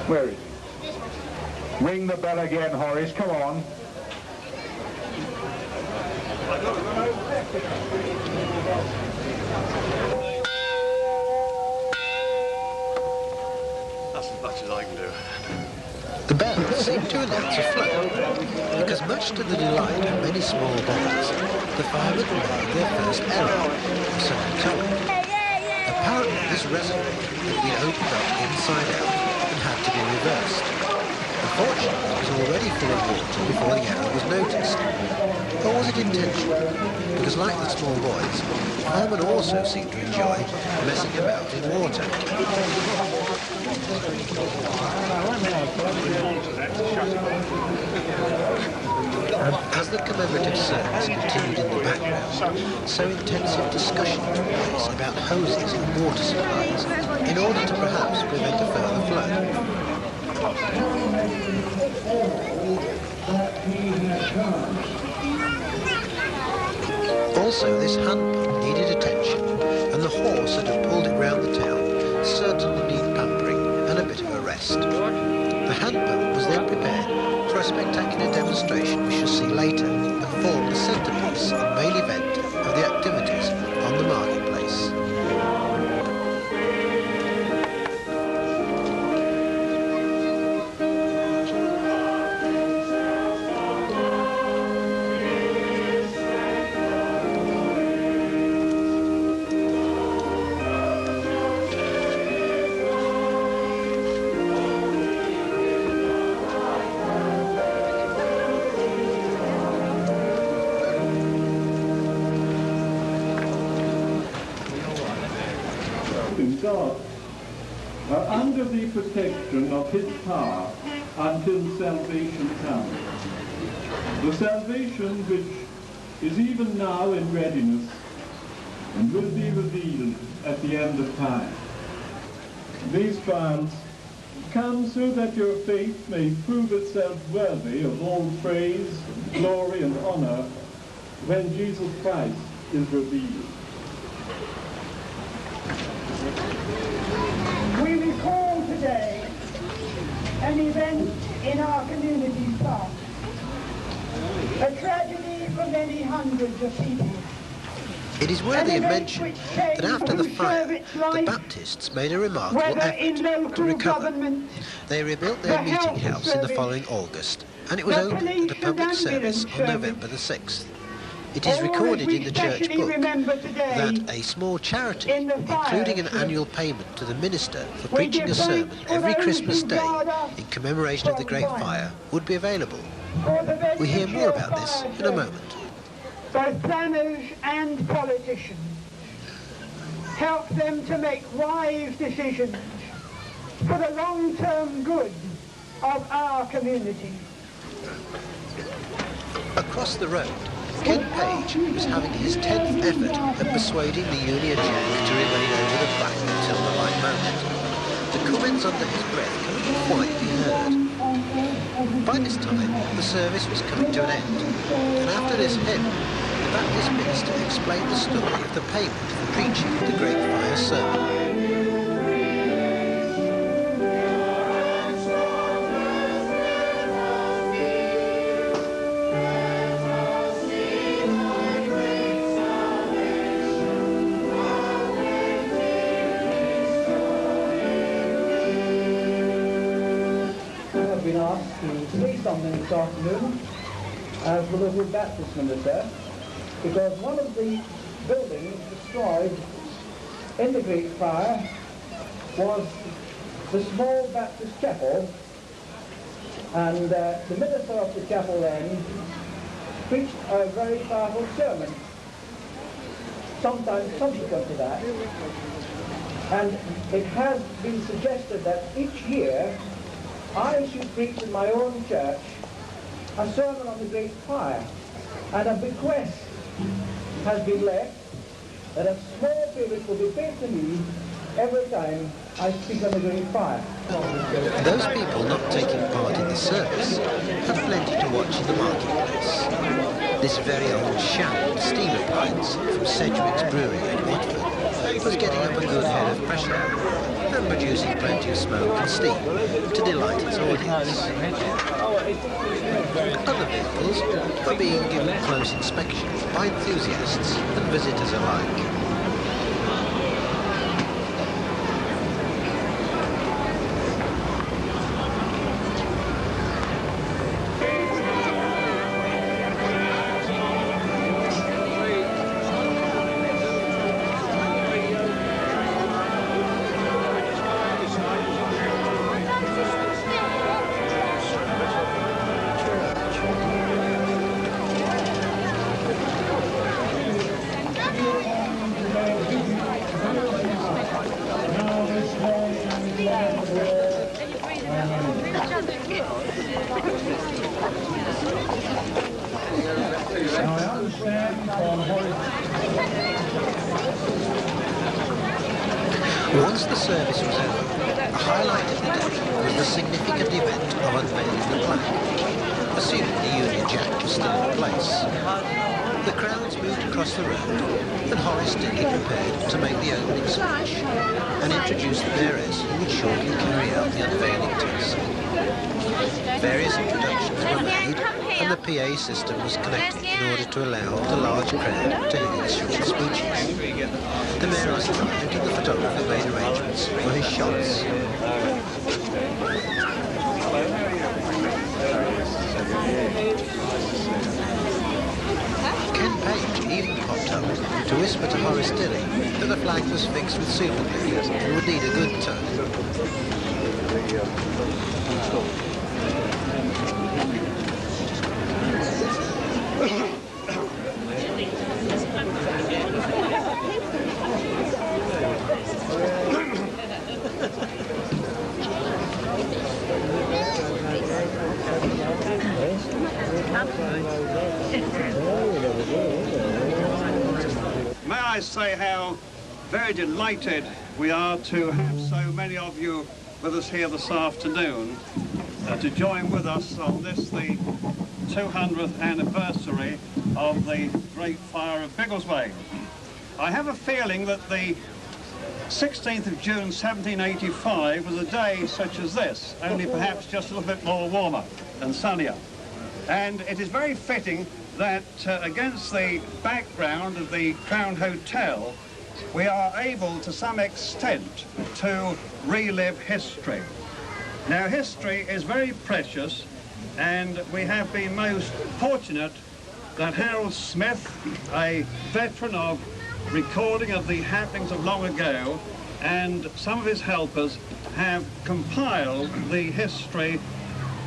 Where is he? Ring the bell again, Horace, come on. That's as much as I can do. The bell seemed to announce a flow, because much to the delight of many small boys, the firemen made their first error, or so they told. Apparently this reservoir had been opened up inside out and had to be reversed. Unfortunately, it was already full of water before the error was noticed. Or was it intentional? Because like the small boys, firemen also seemed to enjoy messing about in water. As the commemorative service continued in the background, so intensive discussion took place about hoses and water supplies in order to perhaps prevent a further flow. Also, this hand pump needed attention, and the horse that had pulled it round the town certainly needed pampering and a bit of a rest. The hand pump was then prepared for a spectacular demonstration we shall see later that formed the centrepiece and main event of the activities on the marketplace. God are under the protection of his power until salvation comes. The salvation which is even now in readiness and will be revealed at the end of time. These trials come so that your faith may prove itself worthy of all praise, glory, and honor when Jesus Christ is revealed. We recall today an event in our community's past, a tragedy for many hundreds of people. It is worthy of mention that after the fire, the Baptists made a remarkable effort to recover. They rebuilt their meeting house in the following August, and it was opened at a public service on November the 6th. It is recorded in the church book that a small charity, including an annual payment to the minister for preaching a sermon every Christmas Day in commemoration of the Great Fire, would be available. We hear more about this in a moment. Both planners and politicians, help them to make wise decisions for the long-term good of our community. Across the road, Ken Page was having his 10th effort at persuading the Union Jack to remain over the back until the right moment. The comments under his breath couldn't quite be heard. By this time, the service was coming to an end, and after this hymn, the Baptist minister explained the story of the payment for preaching the Great Fire sermon. To say something this afternoon as the local Baptist minister, because one of the buildings destroyed in the Great Fire was the small Baptist chapel, and the minister of the chapel then preached a very powerful sermon sometime subsequent to that, and it has been suggested that each year I should preach in my own church a sermon on the Great Fire, and a bequest has been left that a small privilege will be paid to me every time I speak on the Great Fire. Those people not taking part in the service have plenty to watch in the marketplace. This very old Shannon steam appliance from Sedgwick's Brewery in Watford was getting up a good head of pressure, and producing plenty of smoke and steam to delight its audience. Other vehicles are being given close inspection by enthusiasts and visitors alike. Once the service was over, the highlight of the day was the significant event of unveiling the plaque, assuming the Union Jack was still in place. The crowds moved across the road, and Horace Dilly prepared to make the opening speech and introduce the bearers who would shortly carry out the unveiling task. Various introductions were made, and the PA system was connected in order to allow the large crowd to hear the short speeches. The mayor arrived, and the photographer made arrangements for his shots. Ken Page even popped up to whisper to Horace Dilly that the flag was fixed with superglue and would need a good turn. May I say how very delighted we are to have so many of you with us here this afternoon to join with us on this, the 200th anniversary of the Great Fire of Biggleswade. I have a feeling that the 16th of June 1785 was a day such as this, only perhaps just a little bit more warmer and sunnier. And it is very fitting that against the background of the Crown Hotel, we are able to some extent to relive history. Now, history is very precious, and we have been most fortunate that Harold Smith, a veteran of recording of the happenings of long ago, and some of his helpers have compiled the history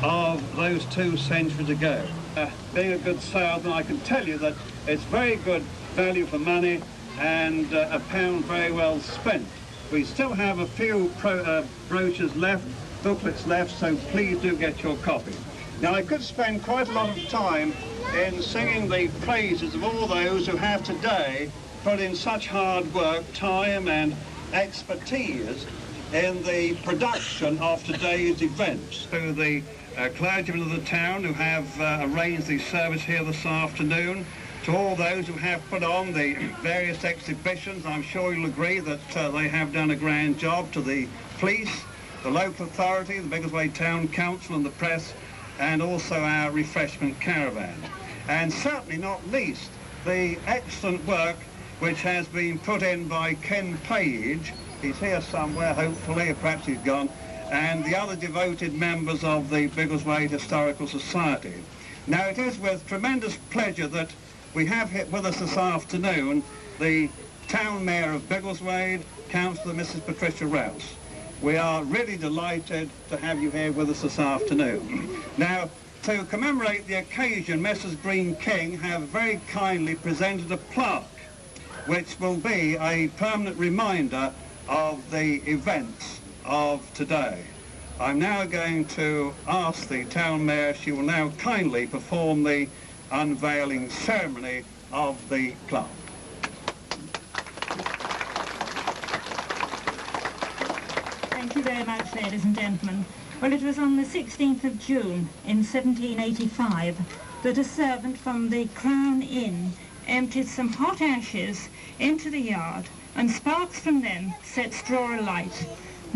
of those 2 centuries ago. Being a good salesman, I can tell you that it's very good value for money and a pound very well spent. We still have a few brochures left, booklets left, so please do get your copy. Now, I could spend quite a lot of time in singing the praises of all those who have today put in such hard work, time and expertise in the production of today's events. To the clergymen of the town who have arranged the service here this afternoon, to all those who have put on the various exhibitions, I'm sure you'll agree that they have done a grand job, to the police, the local authority, the Biggleswade Town Council and the press, and also our refreshment caravan. And certainly not least, the excellent work which has been put in by Ken Page, he's here somewhere hopefully, or perhaps he's gone, and the other devoted members of the Biggleswade Historical Society. Now, it is with tremendous pleasure that we have here with us this afternoon the Town Mayor of Biggleswade, Councillor Mrs. Patricia Rouse. We are really delighted to have you here with us this afternoon. Now, to commemorate the occasion, Messrs. Green King have very kindly presented a plaque which will be a permanent reminder of the events of today. I'm now going to ask the Town Mayor, she will now kindly perform the unveiling ceremony of the plaque. Thank you very much, ladies and gentlemen. Well, it was on the 16th of June in 1785 that a servant from the Crown Inn emptied some hot ashes into the yard, and sparks from them set straw alight.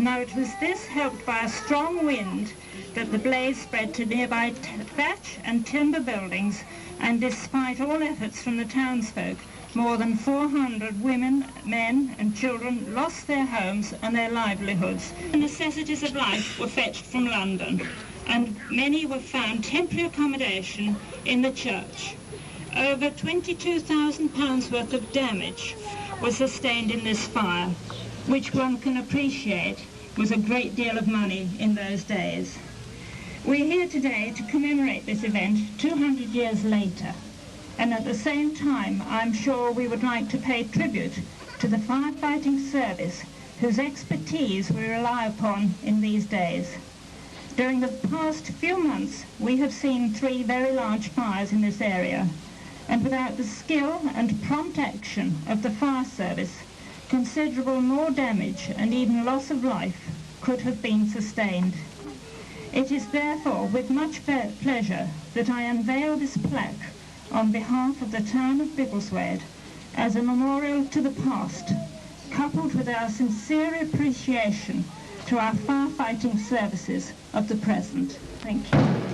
Now it was this, helped by a strong wind, that the blaze spread to nearby thatch and timber buildings, and despite all efforts from the townsfolk, more than 400 women, men and children lost their homes and their livelihoods. The necessities of life were fetched from London, and many were found temporary accommodation in the church. Over £22,000 worth of damage was sustained in this fire, which one can appreciate was a great deal of money in those days. We're here today to commemorate this event 200 years later, and at the same time I'm sure we would like to pay tribute to the firefighting service whose expertise we rely upon in these days. During the past few months we have seen 3 very large fires in this area, and without the skill and prompt action of the fire service, considerable more damage and even loss of life could have been sustained. It is therefore with much pleasure that I unveil this plaque on behalf of the town of Biggleswade as a memorial to the past, coupled with our sincere appreciation to our firefighting services of the present. Thank you.